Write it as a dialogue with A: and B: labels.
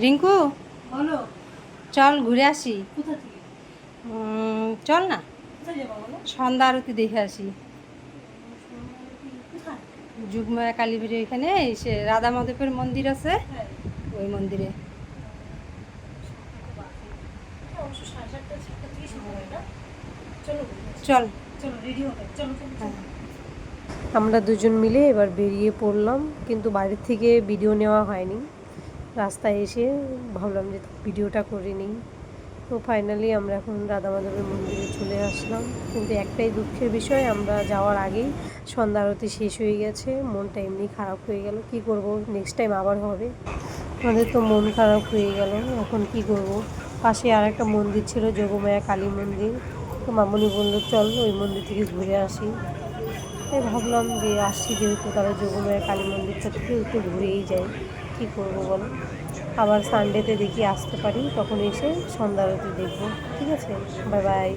A: রিঙ্কু,
B: বলো।
A: চল ঘুরে আসি।
B: কোথা থেকে?
A: চল না,
B: কোথায় যাবো বলো?
A: সন্ধ্যা আরতি দেখে আসি।
B: কোথায়?
A: যুগমায়া কালীবাড়ি ওইখানে সে রাধা মাধবের মন্দির আছে,
B: হ্যাঁ,
A: ওই মন্দিরে।
B: অবশ্য 7:30 থেকে শুরু হয় না? চলো
A: চল।
B: চলো, রেডি হবে, চলো চলো
A: হ্যাঁ,
B: চলো।
C: আমরা দুজন মিলে এবার বেরিয়ে পড়লাম, কিন্তু বাড়ির থেকে ভিডিও নেওয়া হয়নি। রাস্তায় এসে ভাবলাম যে ভিডিওটা করে নিই। তো ফাইনালি আমরা এখন রাধা মাধবের মন্দিরে চলে আসলাম, কিন্তু একটাই দুঃখের বিষয়, আমরা যাওয়ার আগেই সন্ধ্যা আরতি শেষ হয়ে গেছে। মনটা এমনি খারাপ হয়ে গেল। কি করব, নেক্সট টাইম আবার হবে। আমাদের তো মন খারাপ হয়ে গেল। এখন কি করব। পাশে আর একটা মন্দির ছিল, যোগমায়া কালী মন্দির। তো মামনি বললো চল ওই মন্দির থেকে ঘুরে আসি। তাই ভাবলাম যে আসছি যেহেতু, তাহলে যোগমায়া কালী মন্দিরটা থেকে একটু ঘুরেই যাই। কী করবো বলো, আবার সানডেতে দেখি আসতে পারি, তখন এসে সন্ধ্যা আরতি দেখবো। ঠিক আছে, বাই বাই।